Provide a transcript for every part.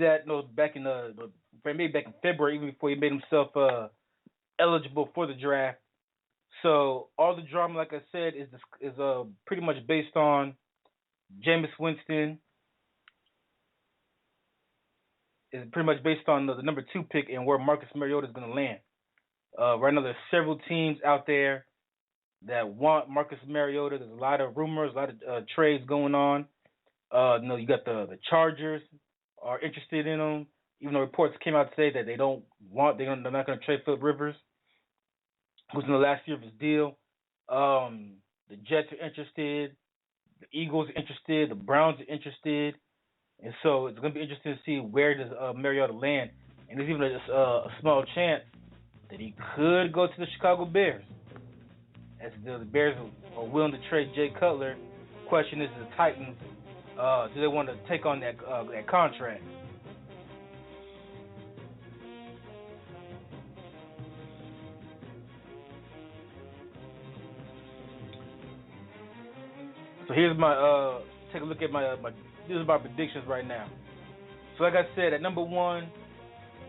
that back in maybe back in February, even before he made himself eligible for the draft. So all the drama, like I said, is pretty much based on Jameis Winston. Is pretty much based on the number 2 pick and where Marcus Mariota is going to land. Right now, there's several teams out there that want Marcus Mariota. There's a lot of rumors, a lot of trades going on. You got the Chargers are interested in him, even though reports came out today that they're not going to trade Philip Rivers, who's in the last year of his deal. The Jets are interested. The Eagles are interested. The Browns are interested. And so it's going to be interesting to see where does Mariota land. And there's even a small chance that he could go to the Chicago Bears. As the Bears are willing to trade Jay Cutler. Question is, the Titans, do they want to take on that contract? So here's my take a look at my these are my predictions right now. So like I said, at number 1,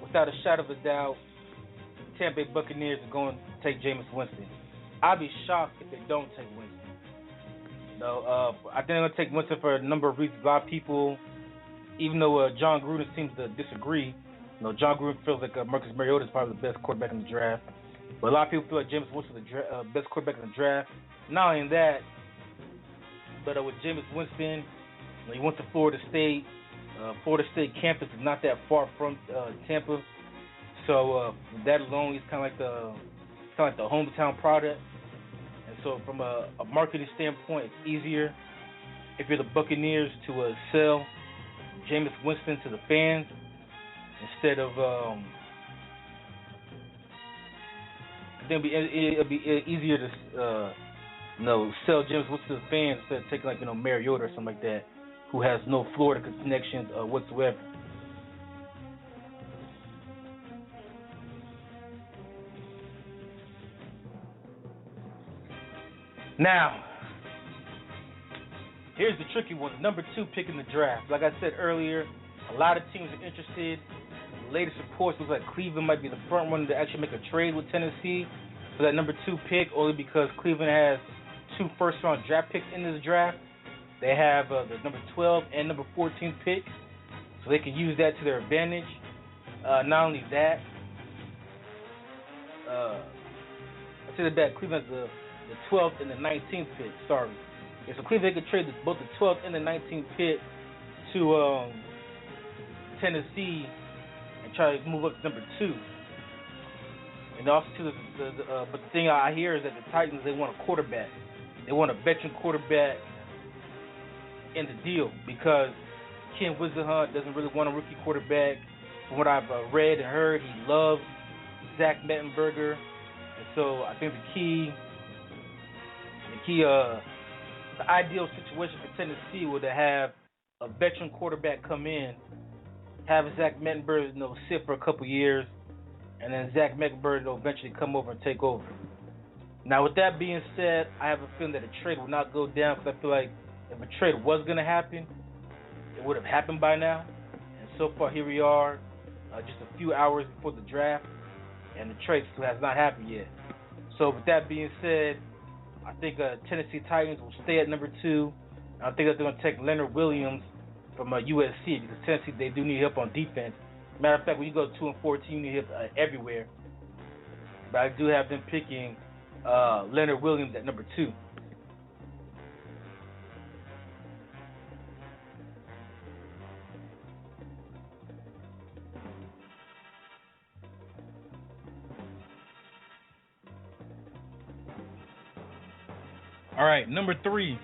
without a shadow of a doubt, Tampa Bay Buccaneers are going to take Jameis Winston. I'd be shocked if they don't take Winston. I think they're going to take Winston for a number of reasons. A lot of people, even though John Gruden seems to disagree, John Gruden feels like Marcus Mariota is probably the best quarterback in the draft. But a lot of people feel like Jameis Winston is the best quarterback in the draft. Not only that, but with Jameis Winston, he went to Florida State. Florida State campus is not that far from Tampa, so that alone, he's kind of like the hometown product. And so, from a marketing standpoint, it's easier if you're the Buccaneers to sell Jameis Winston to the fans instead of. I think it'd be easier to sell Jameis Winston to the fans instead of taking Mariota or something like that, who has no Florida connections whatsoever. Now, here's the tricky one, number 2 pick in the draft. Like I said earlier, a lot of teams are interested. The latest reports look like Cleveland might be the front runner to actually make a trade with Tennessee for that number 2 pick, only because Cleveland has 2 first-round draft picks in this draft. They have the number 12 and number 14 picks, so they can use that to their advantage. Not only that, I say that Cleveland has the 12th and the 19th pick. Sorry. Yeah, so Cleveland could trade both the 12th and the 19th pick to Tennessee and try to move up to number 2. And also, but the thing I hear is that the Titans, they want a quarterback. They want a veteran quarterback in the deal because Ken Whisenhunt doesn't really want a rookie quarterback. From what I've read and heard, he loves Zach Mettenberger. And so I think the ideal situation for Tennessee would to have a veteran quarterback come in, have Zach Mettenberger sit for a couple years, and then Zach Mettenberger will eventually come over and take over. Now, with that being said, I have a feeling that a trade will not go down because I feel like if a trade was going to happen, it would have happened by now. And so far, here we are, just a few hours before the draft, and the trade still has not happened yet. So, with that being said, I think Tennessee Titans will stay at number 2. I think that they're going to take Leonard Williams from USC because Tennessee, they do need help on defense. Matter of fact, when you go 2-14, you need help everywhere. But I do have them picking Leonard Williams at number 2. All right, number 3,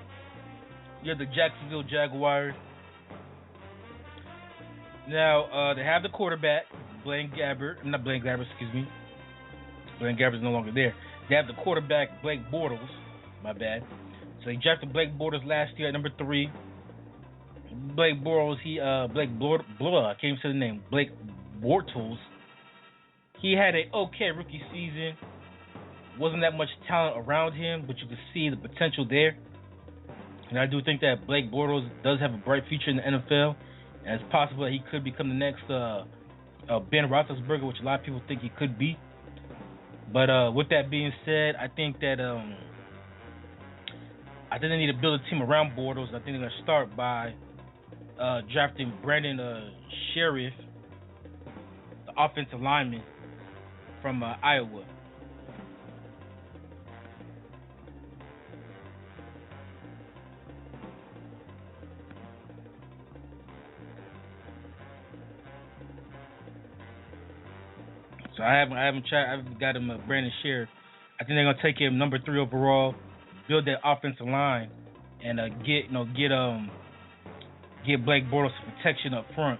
you have the Jacksonville Jaguars. Now, they have the quarterback, Blaine Gabbert. Blaine Gabbert's no longer there. They have the quarterback, Blake Bortles. My bad. So they drafted Blake Bortles last year at number 3. Blake Bortles, I can't even say the name. Blake Bortles. He had an okay rookie season. Wasn't that much talent around him, but you could see the potential there. And I do think that Blake Bortles does have a bright future in the NFL. and it's possible that he could become the next Ben Roethlisberger, which a lot of people think he could be. But with that being said, I think they need to build a team around Bortles. I think they're going to start by drafting Brandon Sheriff, the offensive lineman from Iowa. So I haven't got him Brandon Sheriff. I think they're gonna take him number 3 overall, build that offensive line, and get Blake Bortles some protection up front.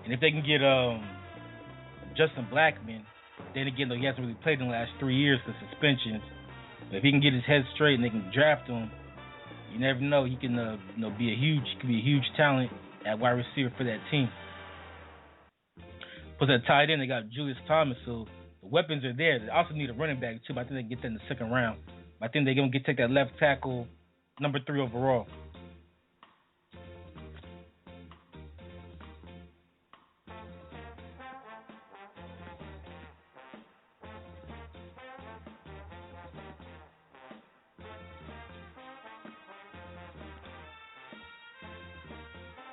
And if they can get Justin Blackman, then again, though, he hasn't really played in the last 3 years because suspensions. But if he can get his head straight and they can draft him, you never know. He can be a huge talent at wide receiver for that team. Plus at tight end, they got Julius Thomas, so the weapons are there. They also need a running back too, but I think they can get that in the second round. I think they're gonna take that left tackle, number 3 overall.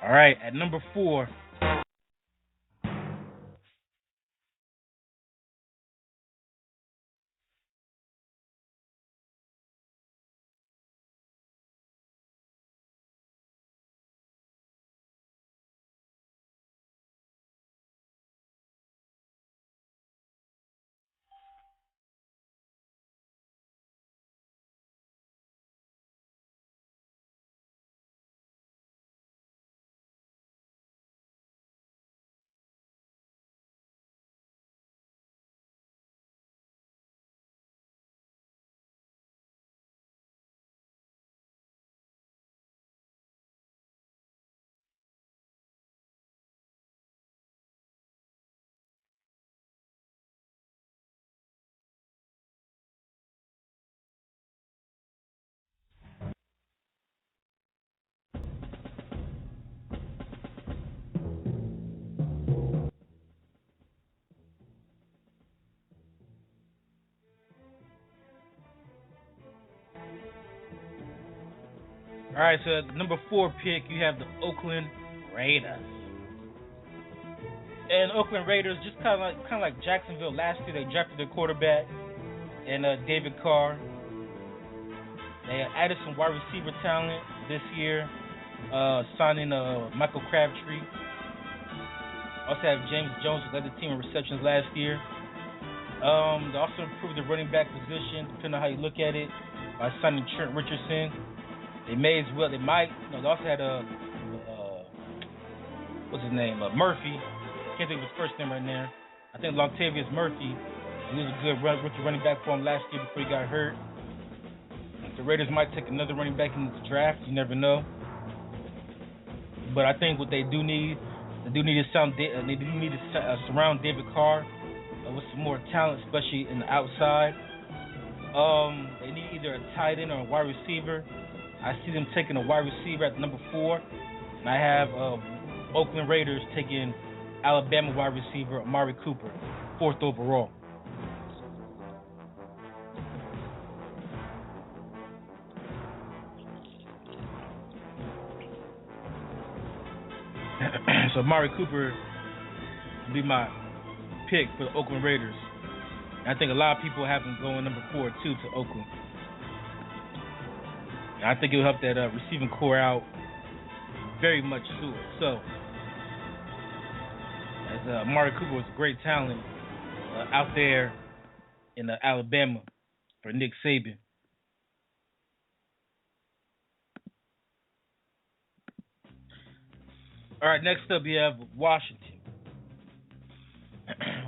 All right, at number 4. All right, so at the number 4 pick, you have the Oakland Raiders. And Oakland Raiders, just kind of like Jacksonville last year, they drafted their quarterback and David Carr. They added some wide receiver talent this year, signing Michael Crabtree. Also have James Jones, who led the team in receptions last year. They also improved the running back position, depending on how you look at it, by signing Trent Richardson. They also had what's his name? Murphy. Can't think of his first name right now. I think Lontavius Murphy. He was a good rookie running back for him last year before he got hurt. The Raiders might take another running back in the draft. You never know. But I think what they do need to surround David Carr with some more talent, especially in the outside. They need either a tight end or a wide receiver. I see them taking a wide receiver at number 4, and I have Oakland Raiders taking Alabama wide receiver Amari Cooper, 4th overall. So Amari Cooper will be my pick for the Oakland Raiders. And I think a lot of people have him going number 4 too to Oakland. And I think it'll help that receiving core out very much too. So, as Amari Cooper was a great talent out there in Alabama for Nick Saban. All right, next up we have Washington.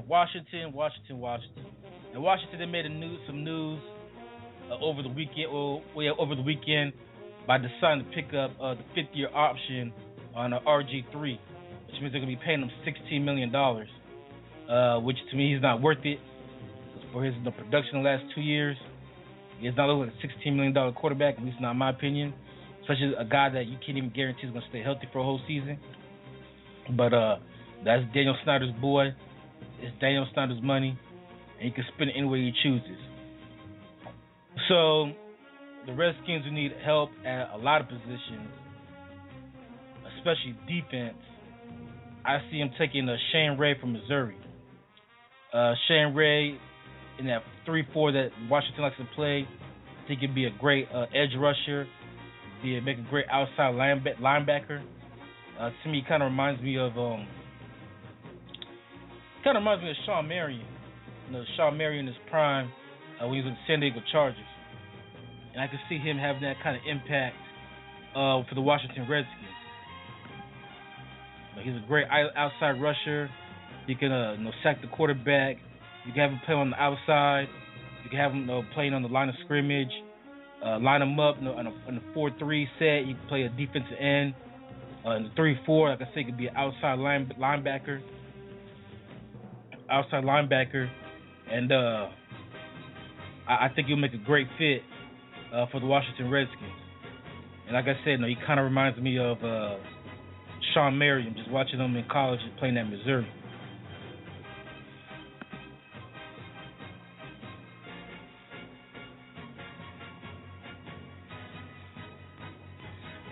Washington. And Washington, they made some news over the weekend by deciding to pick up the 5th-year option on RG3, which means they're going to be paying him $16 million, which to me he's not worth it. For his production in the last 2 years, he is not looking like a $16 million quarterback, at least not in my opinion. especially a guy that you can't even guarantee is going to stay healthy for a whole season. But that's Daniel Snyder's boy. It's Daniel Snyder's money, and he can spend it any way he chooses. So the Redskins will need help at a lot of positions, especially defense. I see him taking Shane Ray from Missouri. Shane Ray in that 3-4 that Washington likes to play, I think he'd be a great edge rusher, make a great outside linebacker. To me, kind of reminds me of Sean Marion. Sean Marion in his prime when he was with the San Diego Chargers, and I can see him having that kind of impact for the Washington Redskins. He's a great outside rusher. You can sack the quarterback. You can have him play on the outside. You can have him playing on the line of scrimmage. Line him up on a 4-3 set. You can play a defensive end. In the 3-4, like I said, could be an outside linebacker. And I think he'll make a great fit for the Washington Redskins. And like I said, he kind of reminds me of Sean Marion, just watching him in college and playing at Missouri.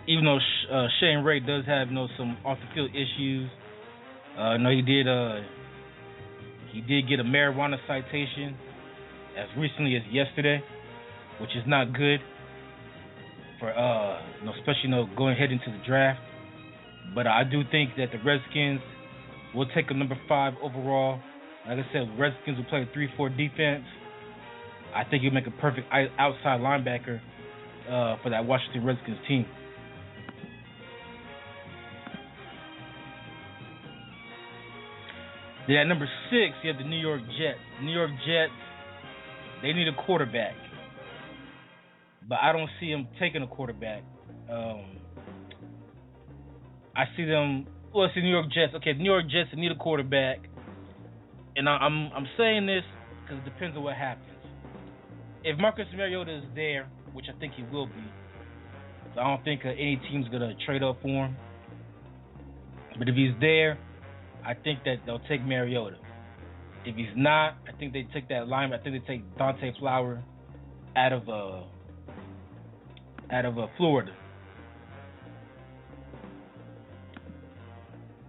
Even though Shane Ray does have some off the field issues, he did get a marijuana citation as recently as yesterday, which is not good for especially going ahead into the draft. But I do think that the Redskins will take a number 5 overall. Like I said, Redskins will play a 3-4 defense. I think he'll make a perfect outside linebacker for that Washington Redskins team. Then at number 6, you have the New York Jets. The New York Jets, they need a quarterback. But I don't see them taking a quarterback. I see them. Well, it's the New York Jets. Okay, the New York Jets need a quarterback, and I'm saying this because it depends on what happens. If Marcus Mariota is there, which I think he will be, so I don't think any team's gonna trade up for him. But if he's there, I think that they'll take Mariota. If he's not, I think they take that line. I think they take Dante Flower out of Florida.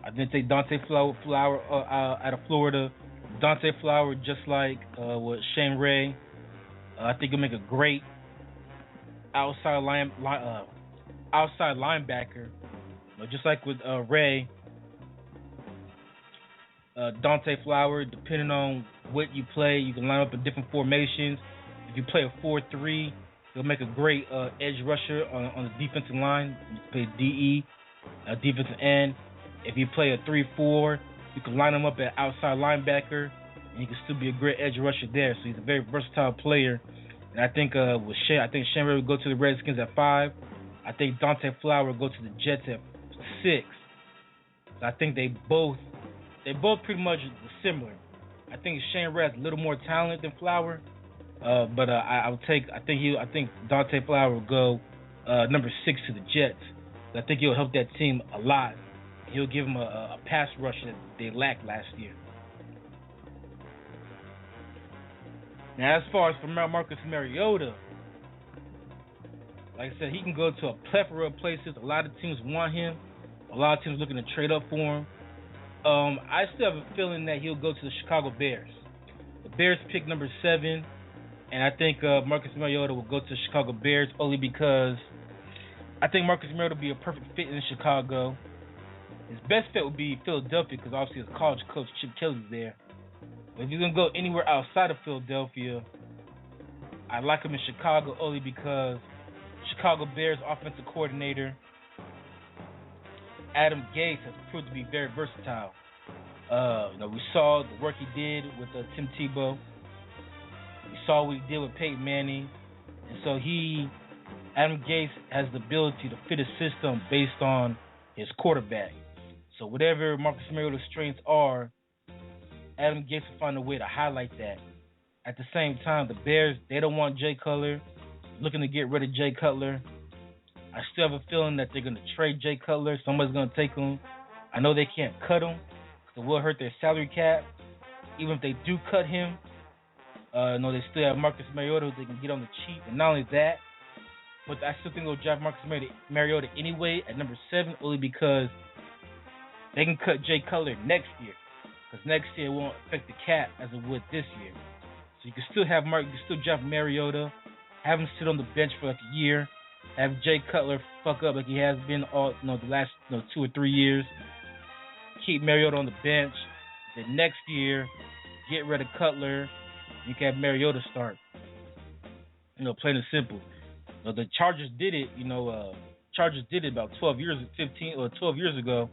I think they take Dante Flower out of Florida. Dante Flower, just like with Shane Ray, I think he'll make a great outside linebacker. Just like with Ray, Dante Flower, depending on what you play, you can line up in different formations. If you play a 4-3, he'll make a great edge rusher on the defensive line. You can play DE, defensive end. If you play a 3-4, you can line him up at outside linebacker, and he can still be a great edge rusher there. So he's a very versatile player. And I think Shane Ray will go to the Redskins at 5. I think Dante Flower will go to the Jets at 6. So I think they both pretty much similar. I think Shane Ray has a little more talent than Flower, but I think Dante Flower will go number 6 to the Jets. I think he'll help that team a lot. He'll give them a pass rush that they lacked last year. Now, as far as for Marcus Mariota, like I said, he can go to a plethora of places. A lot of teams want him. A lot of teams looking to trade up for him. I still have a feeling that he'll go to the Chicago Bears. The Bears pick number 7, and I think Marcus Mariota will go to the Chicago Bears only because I think Marcus Mariota will be a perfect fit in Chicago. His best fit would be Philadelphia because obviously his college coach Chip Kelly's there. But if he's going to go anywhere outside of Philadelphia, I like him in Chicago only because Chicago Bears offensive coordinator Adam Gase has proved to be very versatile. We saw the work he did with Tim Tebow. We saw what he did with Peyton Manning. And so Adam Gase has the ability to fit a system based on his quarterback. So whatever Marcus Mariota's strengths are, Adam Gase will find a way to highlight that. At the same time, the Bears, they don't want Jay Cutler, looking to get rid of Jay Cutler. I still have a feeling that they're gonna trade Jay Cutler. Somebody's gonna take him. I know they can't cut him because it will hurt their salary cap. Even if they do cut him, no, they still have Marcus Mariota who they can get on the cheap. And not only that, but I still think they'll draft Marcus Mariota anyway at number 7, only because they can cut Jay Cutler next year. Because next year it won't affect the cap as it would this year. So you can still have you can still draft Mariota, have him sit on the bench for like a year, have Jay Cutler fuck up like he has been all the last 2 or 3 years. Keep Mariota on the bench. Then next year, get rid of Cutler. You can have Mariota start. Plain and simple. The Chargers did it. Chargers did it about 12 years ago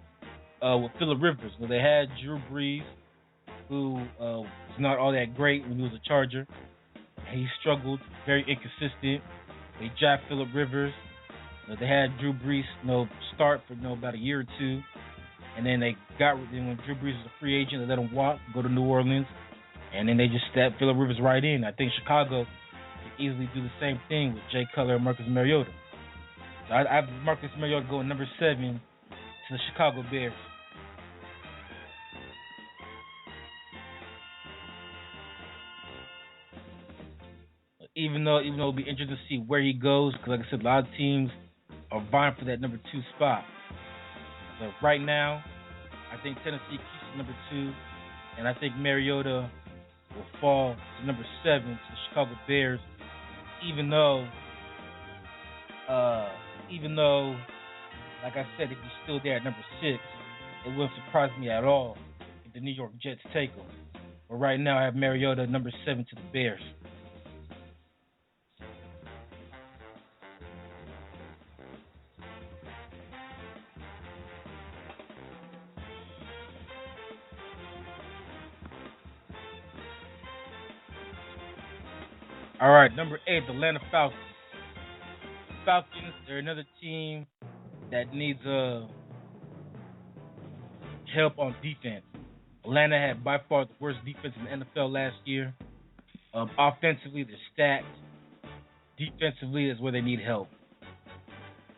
with Phillip Rivers. They had Drew Brees, who was not all that great when he was a Charger. He struggled, very inconsistent. They drafted Phillip Rivers. They had Drew Brees, start for about a year or two, and then when Drew Brees was a free agent, they let him walk, go to New Orleans, and then they just stepped Phillip Rivers right in. I think Chicago could easily do the same thing with Jay Cutler and Marcus Mariota. So I have Marcus Mariota going number 7 to the Chicago Bears. Even though it'll be interesting to see where he goes, because like I said, a lot of teams are vying for that number 2 spot. So right now, I think Tennessee keeps number 2, and I think Mariota will fall to number 7 to the Chicago Bears. Even though, like I said, if he's still there at number 6, it wouldn't surprise me at all if the New York Jets take him. But right now, I have Mariota number 7 to the Bears. All right, number 8, the Atlanta Falcons. Falcons, they're another team that needs help on defense. Atlanta had by far the worst defense in the NFL last year. Offensively, they're stacked. Defensively is where they need help.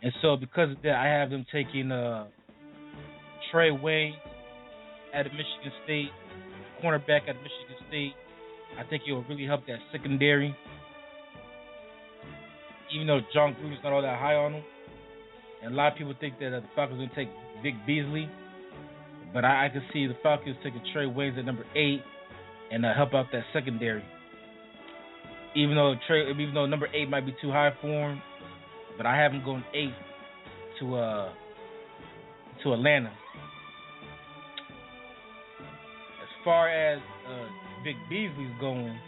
And so because of that, I have them taking Trey Wayne out of Michigan State, cornerback out of Michigan State. I think it will really help that secondary. Even though John Gruden's not all that high on him. And a lot of people think that the Falcons are going to take Vic Beasley. But I can see the Falcons taking Trey Waynes at number 8 and help out that secondary. Even though number 8 might be too high for him, but I have him going 8 to Atlanta. As far as Vic Beasley's going,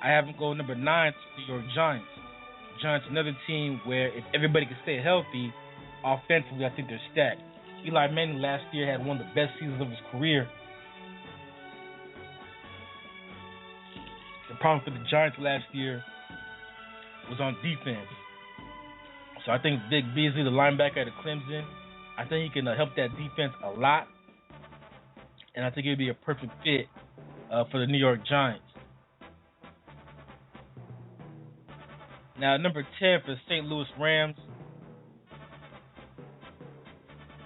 I have him going number 9 to the New York Giants. Giants, another team where if everybody can stay healthy, offensively, I think they're stacked. Eli Manning last year had one of the best seasons of his career. The problem for the Giants last year was on defense. So I think Vic Beasley, the linebacker out of Clemson, I think he can help that defense a lot. And I think it would be a perfect fit for the New York Giants. Now, number 10 for the St. Louis Rams.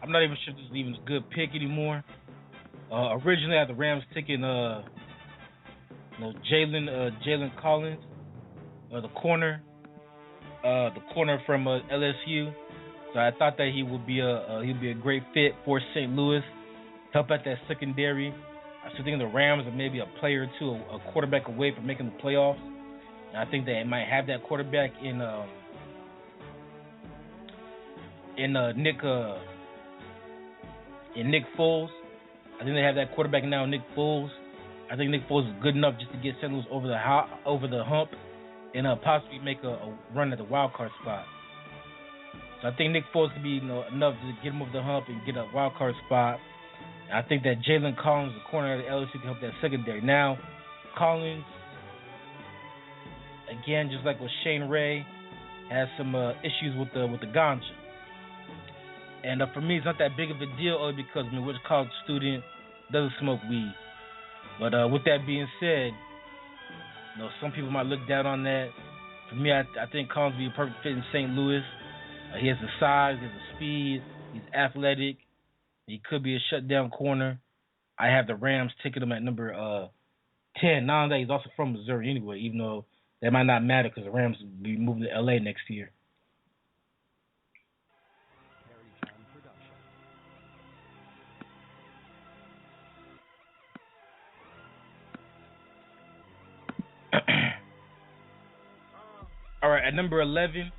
I'm not even sure if this is even a good pick anymore. Originally, I had the Rams taking Jalen Collins, the corner from LSU. So I thought that he'd be a great fit for St. Louis, help out that secondary. I still think the Rams are maybe a player or two, a quarterback away from making the playoffs. And I think they might have that quarterback in Nick Foles. I think they have that quarterback now, Nick Foles. I think Nick Foles is good enough just to get St. Louis over the hump and possibly make a run at the wild card spot. So I think Nick Foles could be enough to get him over the hump and get a wild card spot. And I think that Jalen Collins, the corner of the LSU, can help that secondary. Now, Collins, again, just like with Shane Ray, has some issues with the ganja. And for me, it's not that big of a deal only because which college student doesn't smoke weed. But with that being said, some people might look down on that. For me, I think Collins would be a perfect fit in St. Louis. He has the size, he has the speed, he's athletic. He could be a shutdown corner. I have the Rams taking him at number 10. Now that he's also from Missouri anyway, even though that might not matter because the Rams will be moving to LA next year. All right, at number 11,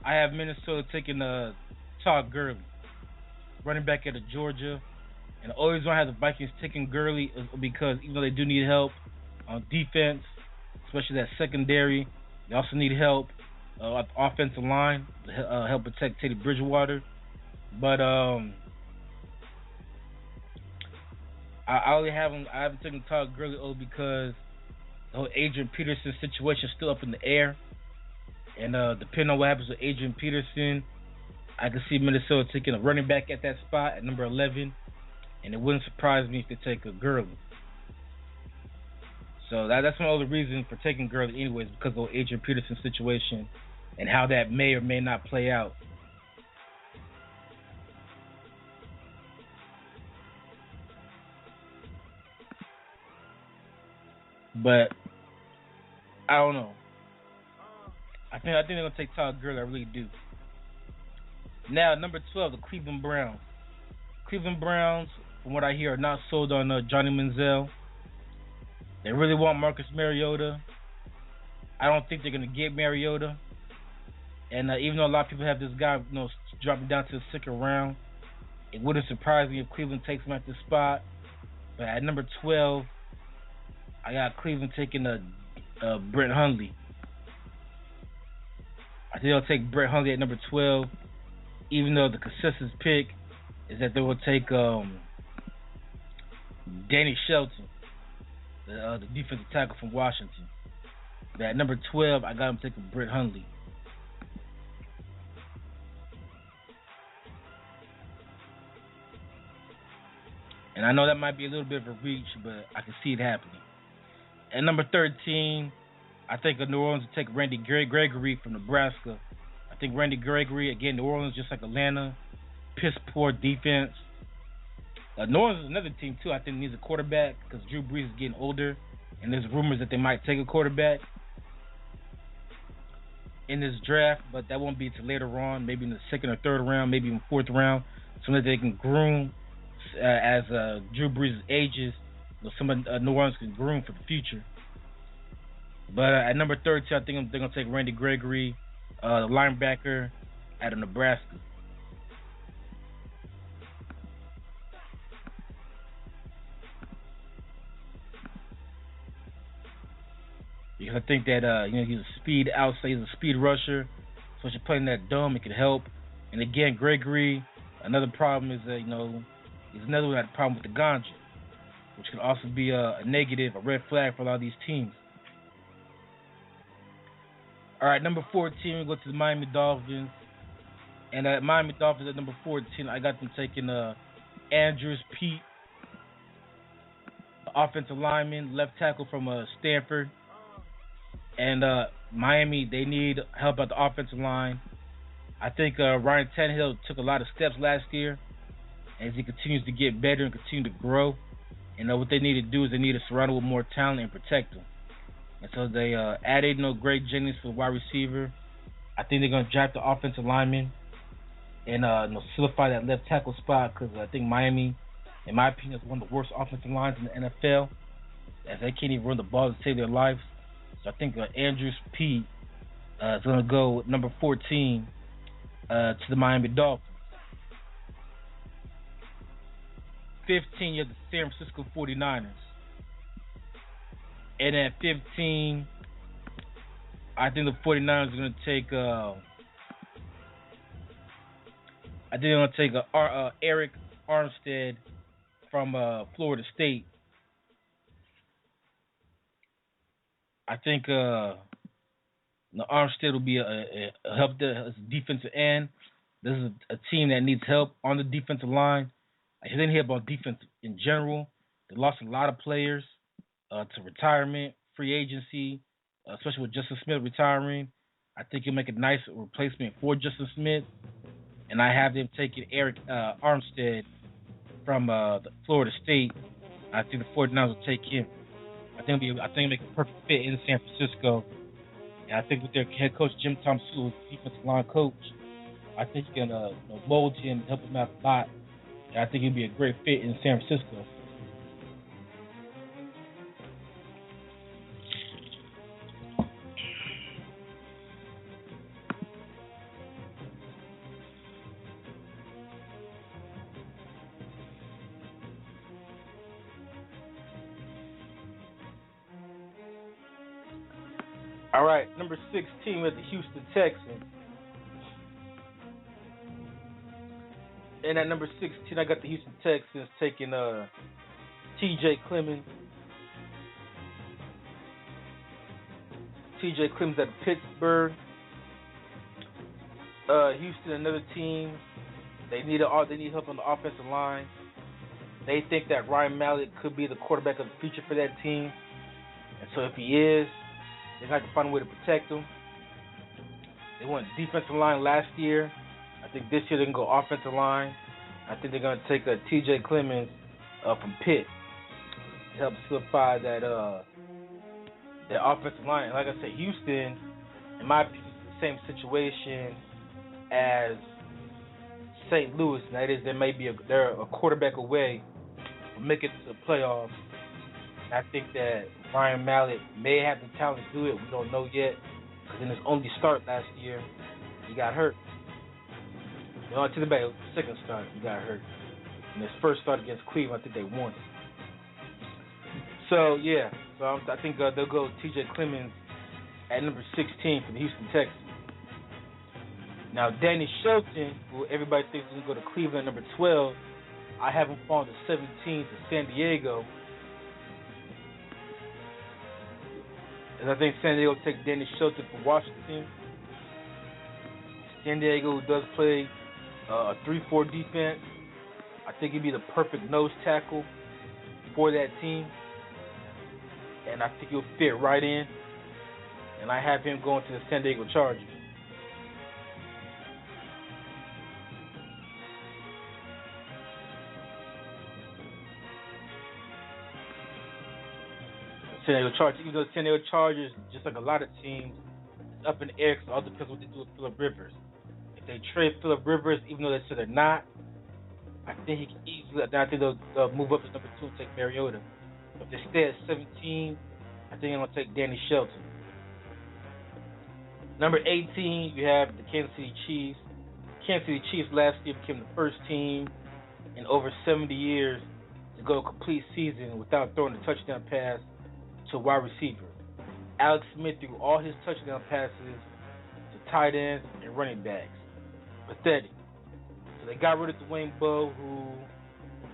I have Minnesota taking Todd Gurley, running back out of Georgia. And I always want to have the Vikings taking Gurley because even though they do need help on defense, especially that secondary, they also need help at the offensive line to help protect Teddy Bridgewater. But I haven't taken Todd Gurley because the whole Adrian Peterson situation is still up in the air. And depending on what happens with Adrian Peterson, I can see Minnesota taking a running back at that spot at number 11. And it wouldn't surprise me if they take a Gurley. So that's one other reason for taking Gurley anyways, because of the Adrian Peterson situation and how that may or may not play out. But I don't know. I think they're gonna take Todd Gurley. I really do. Now, number 12, the Cleveland Browns. Cleveland Browns, from what I hear, are not sold on Johnny Manziel. They really want Marcus Mariota. I don't think they're gonna get Mariota. And even though a lot of people have this guy, dropping down to the second round, it wouldn't surprise me if Cleveland takes him at this spot. But at number 12, I got Cleveland taking Brett Hundley. I think they'll take Brett Hundley at number 12, even though the consensus pick is that they will take Danny Shelton, the defensive tackle from Washington. But at number 12, I got him taking Brett Hundley. And I know that might be a little bit of a reach, but I can see it happening. At number 13, I think New Orleans will take Randy Gregory from Nebraska. I think Randy Gregory, again, New Orleans, just like Atlanta, piss poor defense. New Orleans is another team, too, I think needs a quarterback because Drew Brees is getting older, and there's rumors that they might take a quarterback in this draft, but that won't be until later on, maybe in the second or third round, maybe even fourth round, so that they can groom as Drew Brees ages, someone New Orleans can groom for the future. But at number 13, I think they're going to take Randy Gregory, the linebacker out of Nebraska. Because I think that he's a speed outside, he's a speed rusher, so if you're playing that dome, it could help. And again, Gregory, another problem is that he's another one that had a problem with the ganja, which could also be a negative, a red flag for a lot of these teams. All right, number 14, we go to the Miami Dolphins. And at Miami Dolphins at number 14, I got them taking Andrews Pete, offensive lineman, left tackle from Stanford. And Miami, they need help at the offensive line. I think Ryan Tannehill took a lot of steps last year. As he continues to get better and continue to grow. And what they need to do is they need to surround him with more talent and protect him. And so they added Greg Jennings for the wide receiver. I think they're going to draft the offensive lineman and solidify that left tackle spot because I think Miami, in my opinion, is one of the worst offensive lines in the NFL as they can't even run the ball to save their lives. So I think Andrews Pete is going to go number 14 to the Miami Dolphins. 15, you have the San Francisco 49ers. And at 15, I think the 49ers are going to take Eric Armstead from Florida State. I think Armstead will be a help as a defensive end. This is a team that needs help on the defensive line. I didn't hear about defense in general. They lost a lot of players to retirement, free agency, especially with Justin Smith retiring. I think he'll make a nice replacement for Justin Smith, and I have them taking Eric Armstead from Florida State. I think the 49ers will take him. I think he'll make a perfect fit in San Francisco. And I think with their head coach Jim Tom Sewell, defensive line coach, I think he can mold him, help him out a lot. And I think he'll be a great fit in San Francisco. All right, number 16 with the Houston Texans. And at number 16, I got the Houston Texans taking T.J. Clemmings. T.J. Clemmings at Pittsburgh. Houston, another team. They need help on the offensive line. They think that Ryan Mallett could be the quarterback of the future for that team. And so if he is, they have to find a way to protect him. They went defensive line last year. I think this year they can go offensive line. I think they're going to take T.J. Clemmings from Pitt to help solidify that offensive line. And like I said, Houston, in my opinion, is the same situation as St. Louis. And that is, they're a quarterback away from making it to the playoffs. And I think that Ryan Mallett may have the talent to do it. We don't know yet. Because in his only start last year, he got hurt. You know, I took it back. It was the second start. He got hurt. In his first start against Cleveland, I think they won. So, yeah. So I think they'll go T.J. Clemmings at number 16 for the Houston Texans. Now, Danny Shelton, who everybody thinks is going to go to Cleveland at number 12, I have him falling to 17 to San Diego. And I think San Diego will take Danny Shelton from Washington. San Diego does play a 3-4 defense. I think he'd be the perfect nose tackle for that team. And I think he'll fit right in. And I have him going to the San Diego Chargers. San Diego Chargers, even though San Diego Chargers, just like a lot of teams, it's up in the air because it all depends what they do with Phillip Rivers. If they trade Phillip Rivers, even though they said they're not, I think he can easily. I think they'll move up to number 2 and take Mariota. If they stay at 17, I think they're gonna take Danny Shelton. Number 18, you have the Kansas City Chiefs. Kansas City Chiefs last year became the first team in over 70 years to go a complete season without throwing a touchdown pass to a wide receiver. Alex Smith threw all his touchdown passes to tight ends and running backs. Pathetic. So they got rid of Dwayne Bowe, who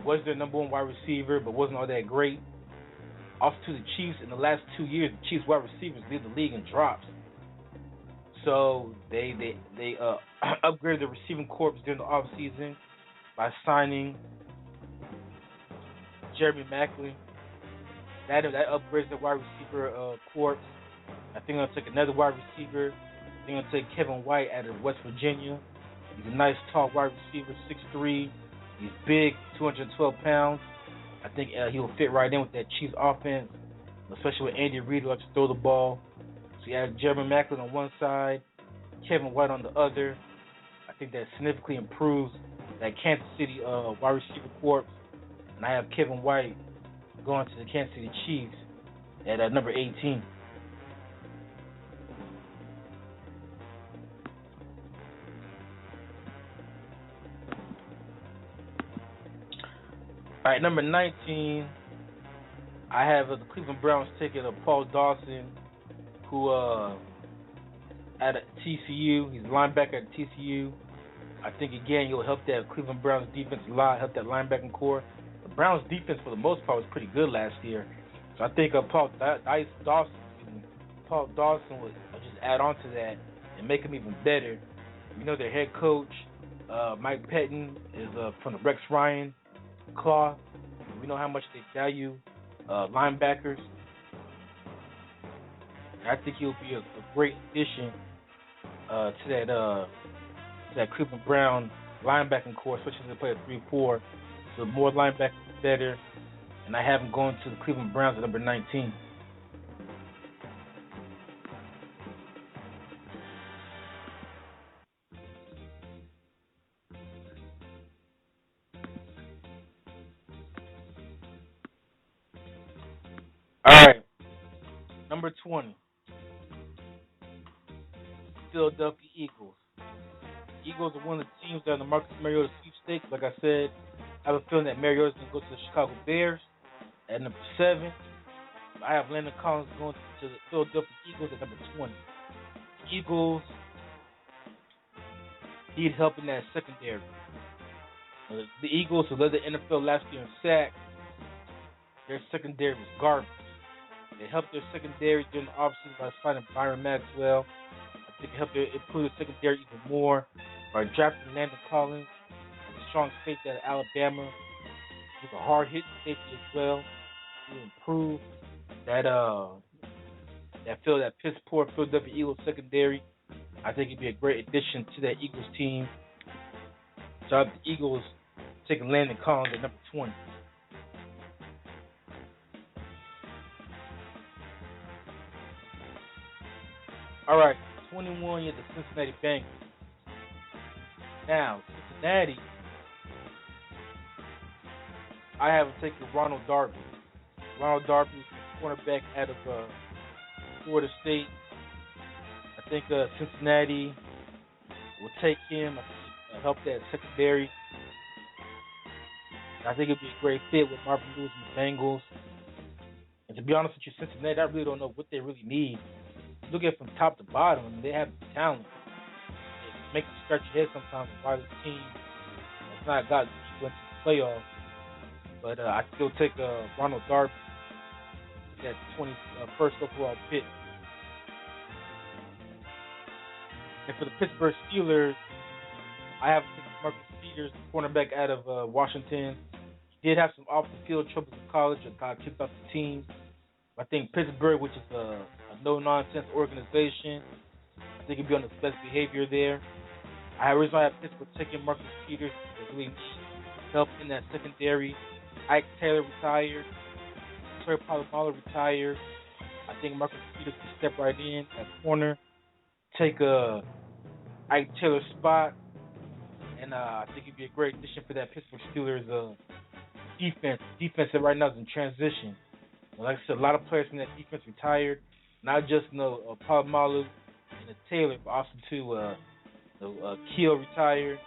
was their number 1 wide receiver, but wasn't all that great. Off to the Chiefs, in the last 2 years, the Chiefs wide receivers lead the league in drops. So they upgraded the receiving corps during the offseason by signing Jeremy Maclin. That upgrades the wide receiver corps. I think I'm going to take another wide receiver. I think I'm going to take Kevin White out of West Virginia. He's a nice, tall wide receiver, 6'3". He's big, 212 pounds. I think he'll fit right in with that Chiefs offense, especially with Andy Reid, who likes to throw the ball. So you have Jeremy Maclin on one side, Kevin White on the other. I think that significantly improves that Kansas City wide receiver corps. And I have Kevin White going to the Kansas City Chiefs at number 18. All right, number 19, I have the Cleveland Browns taking Paul Dawson, who at TCU. He's a linebacker at TCU. I think, again, he'll help that Cleveland Browns defense a lot, help that linebacking core. The Browns defense, for the most part, was pretty good last year. So I think Paul Dawson would just add on to that and make him even better. You know, their head coach, Mike Pettin, is from the Rex Ryan claw. We know how much they value linebackers. And I think he'll be a great addition to that Cleveland Brown linebacking core, especially as they play a 3-4. So more linebackers, better. And I have him going to the Cleveland Browns at number 19. All right, number 20, Philadelphia Eagles. Eagles are one of the teams that are in the Marcus Mariota sweepstakes. Like I said, I have a feeling that Mariota's going to go to the Chicago Bears at number 7. I have Landon Collins going to the Philadelphia Eagles at number 20. The Eagles need help in that secondary. The Eagles, who led the NFL last year in sacks, their secondary was garbage. They helped their secondary during the offseason by signing Byron Maxwell. I think it helped improve the secondary even more by drafting Landon Collins, a strong safety out of Alabama. He's a hard-hitting safety as well. To improve that piss poor Philadelphia Eagles secondary. I think he'd be a great addition to that Eagles team. So I have the Eagles taking Landon Collins at number 20. All right, 21, you have the Cincinnati Bengals. Now, Cincinnati, I have them taking Ronald Darby. Ronald Darby is a cornerback out of Florida State. I think Cincinnati will take him. I think help that secondary. I think it'd be a great fit with Marvin Lewis and the Bengals. And to be honest with you, Cincinnati, I really don't know what they really need. Look at it from top to bottom. I mean, they have the talent. It makes you scratch your head sometimes why this team has not gotten deep into the playoffs. But I still take Ronald Darby, that 21st overall pick. And for the Pittsburgh Steelers, I have Marcus Peters, the cornerback out of Washington. He did have some off-the-field troubles in college and got kicked off the team. I think Pittsburgh, which is a no-nonsense organization, I think he'll be on his best behavior there. I originally had Pittsburgh taking Marcus Peters. They really need help in that secondary. Ike Taylor retired. Troy Polamalu retired. I think Marcus Peters can step right in at corner, take Ike Taylor's spot, and I think he'd be a great addition for that Pittsburgh Steelers defense. Defense that right now is in transition. Like I said, a lot of players from that defense retired. Not just Polamalu and Taylor, but also too Keel retired.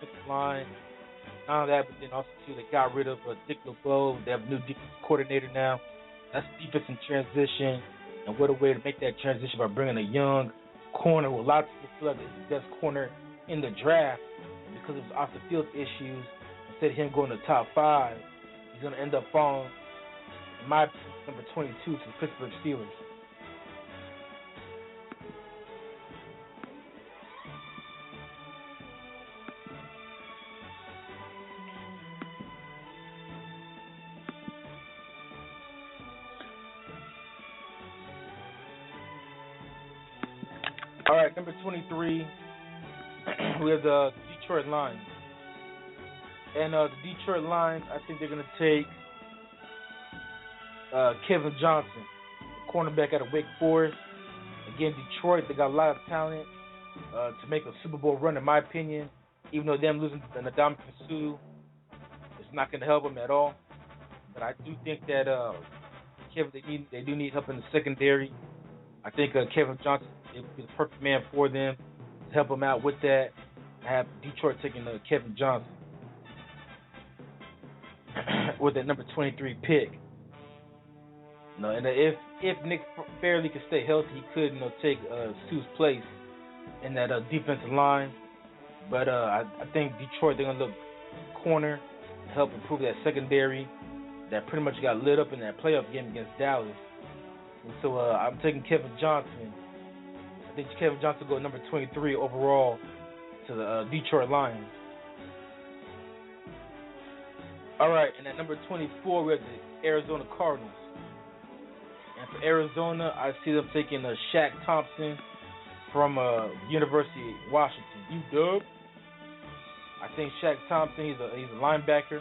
Defensive line. Not only that, but then also too they got rid of Dick LeBeau. They have a new defensive coordinator now. That's defense in transition, and what a way to make that transition by bringing a young corner who a lot of people feel like is the best corner in the draft. And because of his off the field issues, instead of him going to the top 5, he's going to end up falling, in my opinion, number 22 to the Pittsburgh Steelers. All right, number 23, we have the Detroit Lions. And the Detroit Lions, I think they're going to take Kevin Johnson, cornerback out of Wake Forest. Again, Detroit, they got a lot of talent to make a Super Bowl run, in my opinion. Even though them losing to Ndamukong Suh, it's not going to help them at all. But I do think that they do need help in the secondary. I think Kevin Johnson would be the perfect man for them to help them out with that. I have Detroit taking Kevin Johnson with that number 23 pick. And if Nick Fairley can stay healthy, he could take Suh's place in that defensive line. But I think Detroit, they're gonna look corner to help improve that secondary that pretty much got lit up in that playoff game against Dallas. And so I'm taking Kevin Johnson. I think Kevin Johnson will go number 23 overall to the Detroit Lions. All right, and at number 24, we have the Arizona Cardinals. And for Arizona, I see them taking Shaq Thompson, from University of Washington, UW. I think Shaq Thompson, he's a linebacker.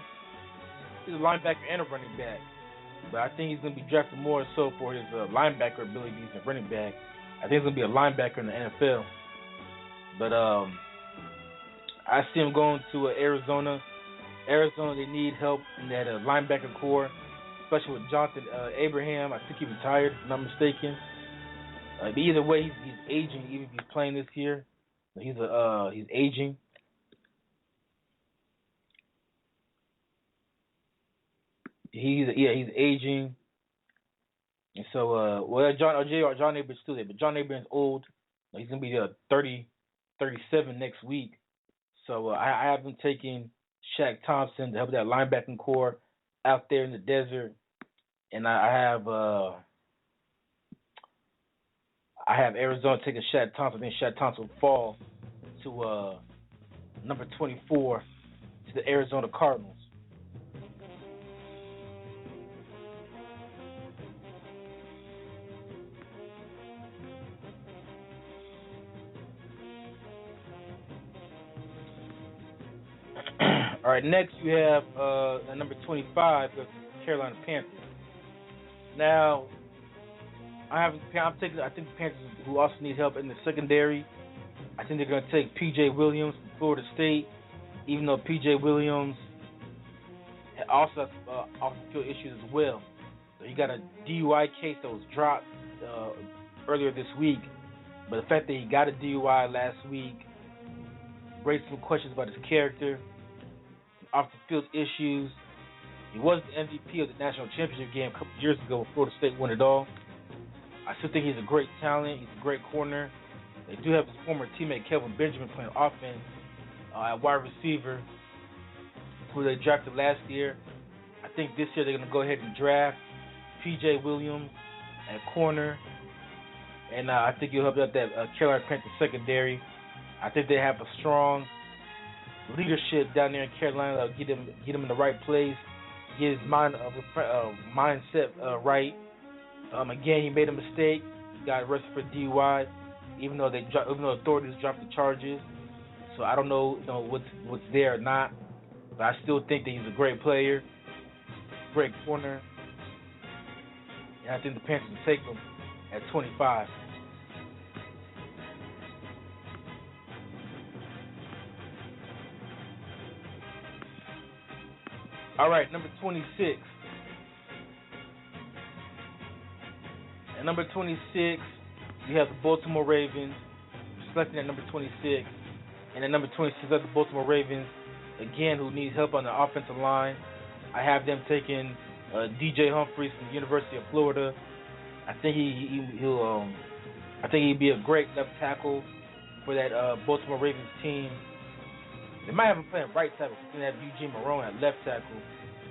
He's a linebacker and a running back. But I think he's going to be drafted more so for his linebacker abilities than running back. I think he's going to be a linebacker in the NFL. But I see him going to Arizona. Arizona, they need help in that linebacker core, especially with Jonathan Abraham. I think he retired, if I'm not mistaken. But either way, he's aging. Even if he's playing this year, he's aging. He's aging, and so John Abrams still there, but John Abrams old. He's gonna be 37 next week. So I have been taking Shaq Thompson to help that linebacking core out there in the desert, and I have Arizona taking Shaq Thompson. I think Shaq Thompson will fall to number 24 to the Arizona Cardinals. All right, next you have at number 25, the Carolina Panthers. Now, I think the Panthers, who also need help in the secondary. I think they're going to take P.J. Williams from Florida State, even though P.J. Williams also has off-the-field issues as well. So he got a DUI case that was dropped earlier this week, but the fact that he got a DUI last week raised some questions about his character, off-the-field issues. He was the MVP of the national championship game a couple years ago when Florida State won it all. I still think he's a great talent. He's a great corner. They do have his former teammate Kelvin Benjamin playing offense at wide receiver, who they drafted last year. I think this year they're going to go ahead and draft P.J. Williams at corner, and I think he'll help out that Carolina Panthers secondary. I think they have a strong leadership down there in Carolina that'll get him in the right place, get his mindset right. Again, he made a mistake. He got arrested for DUI, even though authorities dropped the charges. So I don't know, what's there or not, but I still think that he's a great player, great corner, and I think the Panthers will take him at 25. All right, number 26. At number 26, you have the Baltimore Ravens selecting at number 26. And at number 26, you have the Baltimore Ravens, again, who needs help on the offensive line. I have them taking DJ Humphries from the University of Florida. I think he'd be a great left tackle for that Baltimore Ravens team. They might have him playing right tackle. They have Eugene Marone at left tackle.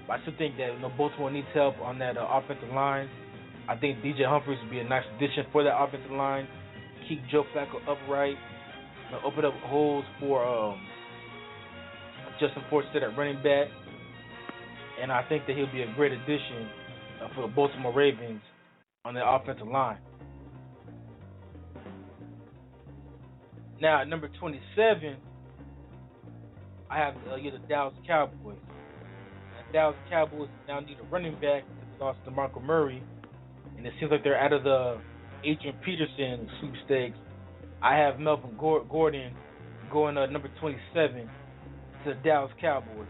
But I still think that Baltimore needs help on that offensive line. I think DJ Humphries would be a nice addition for that offensive line. Keep Joe Flacco upright. Open up holes for Justin Forsett at running back. And I think that he'll be a great addition for the Baltimore Ravens on the offensive line. Now, at number 27, I have the Dallas Cowboys. The Dallas Cowboys now need a running back. They lost DeMarco Murray. And it seems like they're out of the Adrian Peterson sweepstakes. I have Melvin Gordon going number 27 to the Dallas Cowboys.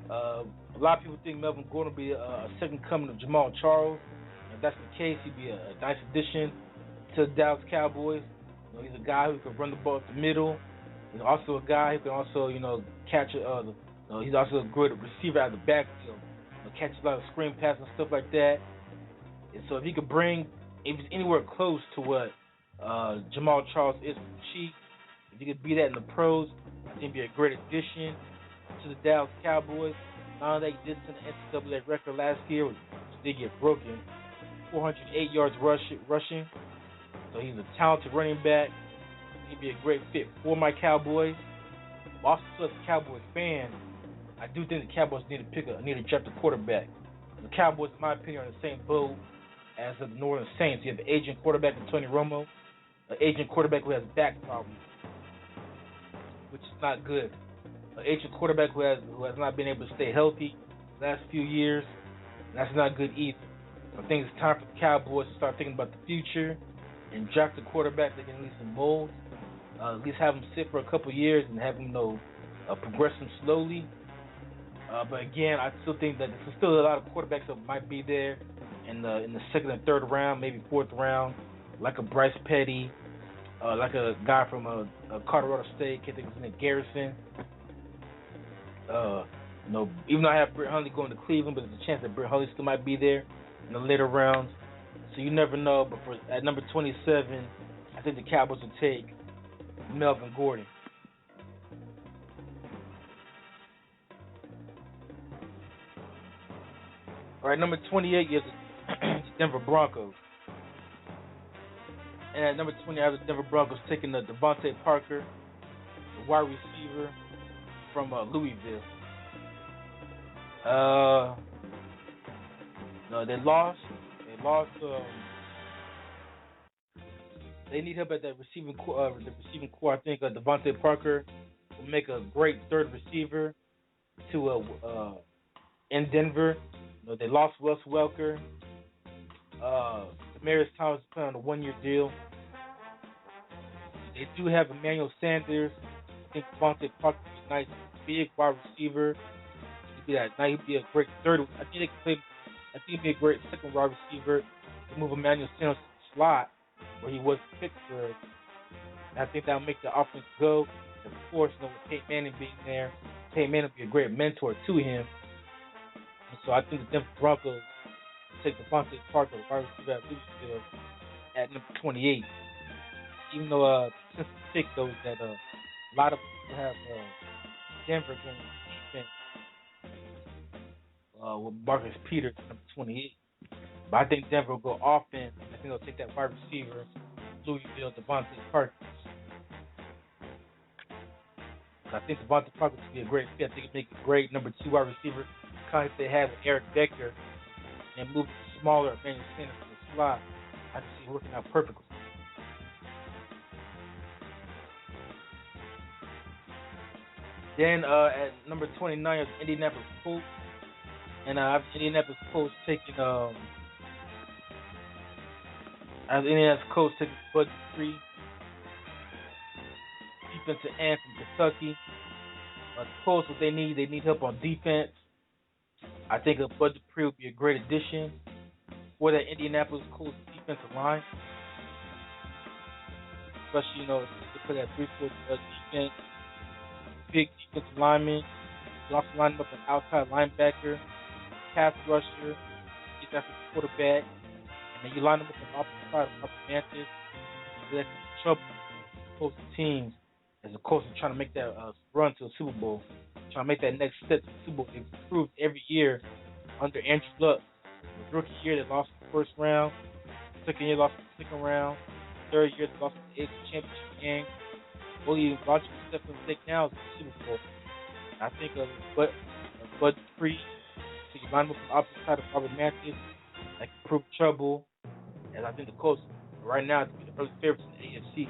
A lot of people think Melvin Gordon will be a second coming of Jamal Charles. If that's the case, he'd be a nice addition to the Dallas Cowboys. He's a guy who can run the ball up the middle. He's also a guy who can also, catch he's also a good receiver out of the backfield. Catch a lot of screen passes and stuff like that. And so if he could if he's anywhere close to what Jamal Charles is from the Chiefs, if he could be that in the pros, I think he'd be a great addition to the Dallas Cowboys. Not only that, he did set an NCAA record last year, which did get broken. 408 yards rushing. So he's a talented running back. He'd be a great fit for my Cowboys. Also, as a Cowboys fan, I do think the Cowboys need to draft a quarterback. The Cowboys, in my opinion, are in the same boat as of the New Orleans Saints. You have an aging quarterback in Tony Romo, an aging quarterback who has back problems, which is not good. An aging quarterback who has not been able to stay healthy the last few years, that's not good either. I think it's time for the Cowboys to start thinking about the future and draft a quarterback that can at least mold, at least have him sit for a couple years and have him progress him slowly. But again, I still think that there's still a lot of quarterbacks that might be there in the second and third round, maybe fourth round, like a Bryce Petty, like a guy from Colorado State, I think his name Garrison. Even though I have Brett Hundley going to Cleveland, but there's a chance that Brett Hundley still might be there in the later rounds. So you never know. But at number 27, I think the Cowboys will take Melvin Gordon. All right, number 28 is the Denver Broncos. And at number 20, I have the Denver Broncos taking the Devontae Parker, the wide receiver from Louisville. No, they lost. They need help at that receiving core. I think Devontae Parker will make a great third receiver to in Denver. They lost Wes Welker. Demarius Thomas is playing on a one-year deal. They do have Emmanuel Sanders. I think Devontae Parker is a nice big wide receiver. He'd be a great third. I think he'd be a great second wide receiver to move Emmanuel Sanders to the slot where he was picked for. And I think that'll make the offense go. And of course, with Peyton Manning being there, Peyton Manning will be a great mentor to him. And so I think the Denver Broncos will take Devontae Parker, the wide receiver at Louisville, at number 28. Even though since the pick though that a lot of people have Denver going defense with Marcus Peters number 28. But I think Denver will go offense. I think they'll take that wide receiver, Louisville, Devontae Parker. I think Devontae Parker would be a great fit. I think he'd make a great number 2 wide receiver, kind of like they had with Eric Decker, and move the smaller Emmanuel Sanders to the slot. I can see it working out perfectly. Then at number 29 is Indianapolis Colts. And I have Indianapolis Colts taking Bud Dupree, defensive end from Kentucky. The Colts, what they need help on defense. I think Bud Dupree would be a great addition for that Indianapolis Colts defensive line. Especially, to put that 3-4 defense. Big defensive lineman. You also line him up an outside linebacker, pass rusher, get that for the quarterback, and then you line him up on the opposite side of the Mantis. That's trouble for teams as the Colts are trying to make that run to the Super Bowl, trying to make that next step to the Super Bowl. They've improved every year under Andrew Luck. The rookie year, they lost in the first round. Second year, lost in the second round. Third year, they lost in the AFC Championship game. Only logical step to take now is the Super Bowl. I think Bud Dupree, so you line up on the opposite side of Robert Mantis, that can prove trouble. And I think the Colts right now to be the early favorites in the AFC.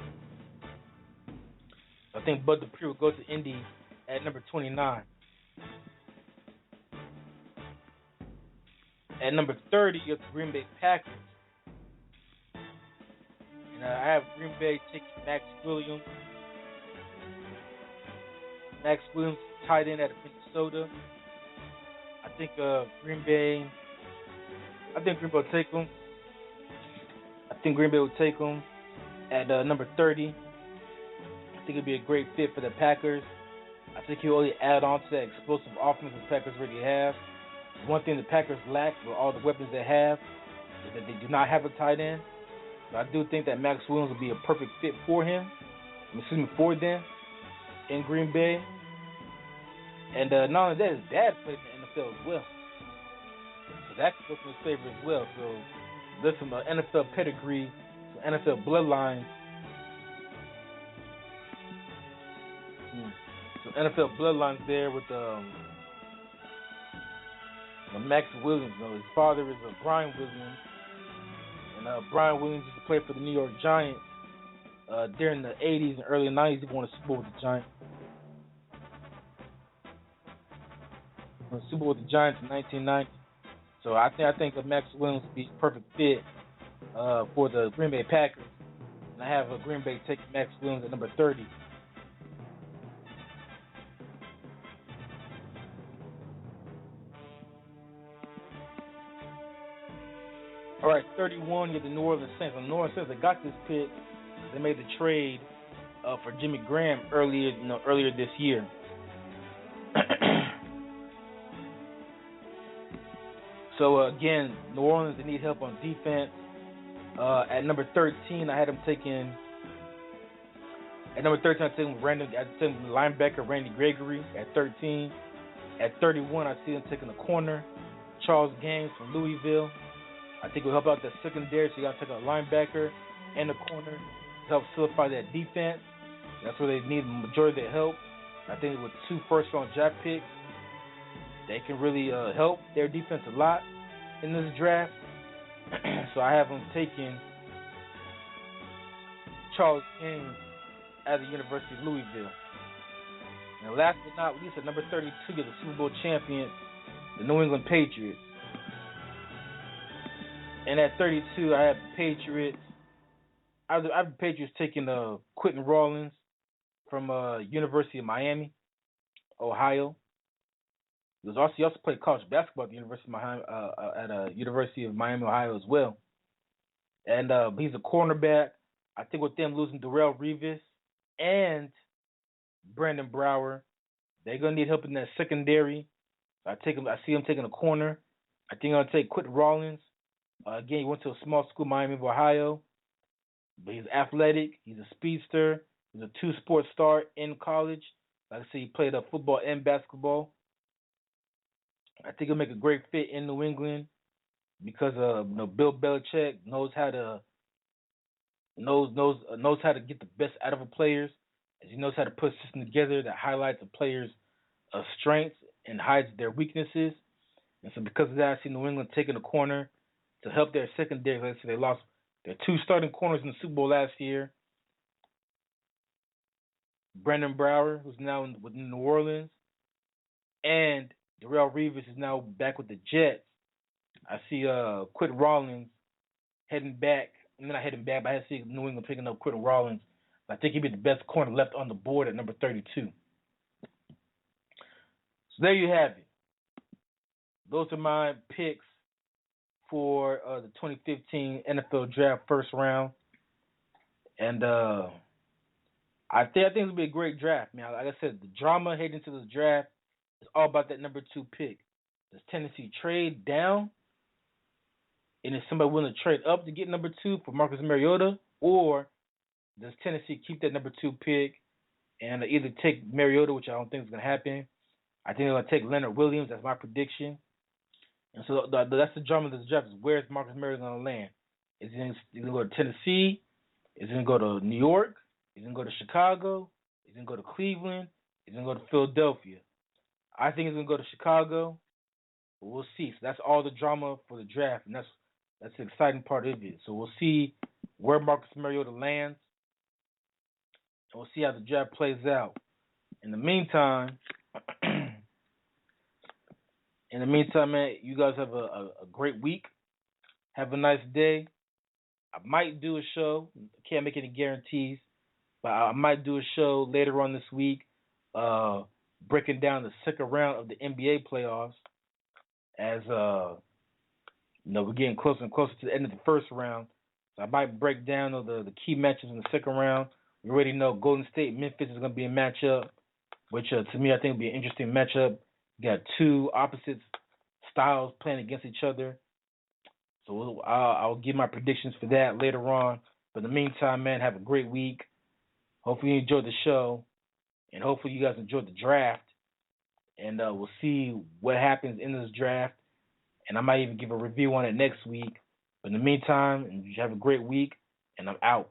So I think Bud Dupree will go to Indy at number 29. At number 30, you have the Green Bay Packers. And I have Green Bay taking Max Williams. Max Williams, tight end out of Minnesota. I think Green Bay will take him. I think Green Bay will take him at number 30. I think it'd be a great fit for the Packers. I think he'll only add on to that explosive offense the Packers already have. One thing the Packers lack with all the weapons they have is that they do not have a tight end. So I do think that Max Williams will be a perfect fit for for them in Green Bay. And not only that, his dad played in the NFL as well. So that could work in his favor as well. So there's some NFL pedigree, some NFL bloodlines. Some NFL bloodlines there with Max Williams. His father is Brian Williams. And Brian Williams used to play for the New York Giants during the 80s and early 90s. He won a Super Bowl with the Giants. Won a Super Bowl with the Giants in 1990. So I think that Max Williams would be a perfect fit for the Green Bay Packers. And I have Green Bay taking Max Williams at number 30. All right, 31, you have the New Orleans Saints. The New Orleans Saints, they got this pick. They made the trade for Jimmy Graham earlier this year. So, again, New Orleans, they need help on defense. At number 13, I had them taking. At number 13, I took linebacker Randy Gregory at 13. At 31, I see them taking a corner, Charles Gaines from Louisville. I think it will help out that secondary, so you got to take a linebacker and a corner to help solidify that defense. That's where they need the majority of their help. I think with 2 first-round draft picks, they can really help their defense a lot in this draft. So I have them taking Charles Gaines at the University of Louisville. And last but not least, at number 32, you have the Super Bowl champions, the New England Patriots. And at 32, I have the Patriots. I have the Patriots taking Quentin Rawlins from University of Miami, Ohio. He also played college basketball at the University of Miami, Ohio as well. And he's a cornerback. I think with them losing Darrelle Revis and Brandon Brower, they're gonna need help in that secondary. I see him taking a corner. I think I'm gonna take Quentin Rawlins. Again, he went to a small school, Miami of Ohio, but he's athletic. He's a speedster. He's a 2-sport star in college. Like I said, he played football and basketball. I think he'll make a great fit in New England because Bill Belichick knows how to get the best out of the players, as he knows how to put a system together that highlights a player's strengths and hides their weaknesses. And so because of that, I see New England taking a corner to help their secondary. Like I said, they lost their 2 starting corners in the Super Bowl last year. Brandon Brower, who's now with New Orleans, and Darrelle Revis is now back with the Jets. I see Quentin Rawlins heading back. Not heading back, but I see New England picking up Quentin Rawlins. I think he'd be the best corner left on the board at number 32. So there you have it. Those are my picks for the 2015 NFL Draft first round. And I think it's going to be a great draft, man. Like I said, the drama heading into the draft is all about that number 2 pick. Does Tennessee trade down? And is somebody willing to trade up to get number 2 for Marcus Mariota? Or does Tennessee keep that number 2 pick and either take Mariota, which I don't think is going to happen. I think they're going to take Leonard Williams. That's my prediction. And so that's the drama of this draft is where's Marcus Mariota going to land? Is he going to go to Tennessee? Is he going to go to New York? Is he going to go to Chicago? Is he going to go to Cleveland? Is he going to go to Philadelphia? I think he's going to go to Chicago, but we'll see. So that's all the drama for the draft, and that's the exciting part of it. So we'll see where Marcus Mariota lands, and we'll see how the draft plays out. In the meantime, man, you guys have a great week. Have a nice day. I might do a show. Can't make any guarantees, but I might do a show later on this week, breaking down the second round of the NBA playoffs. As we're getting closer and closer to the end of the first round, so I might break down the key matchups in the second round. We already know Golden State Memphis is going to be a matchup, which to me I think will be an interesting matchup. You got 2 opposite styles playing against each other. So I'll give my predictions for that later on. But in the meantime, man, have a great week. Hopefully you enjoyed the show, and hopefully you guys enjoyed the draft. And we'll see what happens in this draft. And I might even give a review on it next week. But in the meantime, have a great week, and I'm out.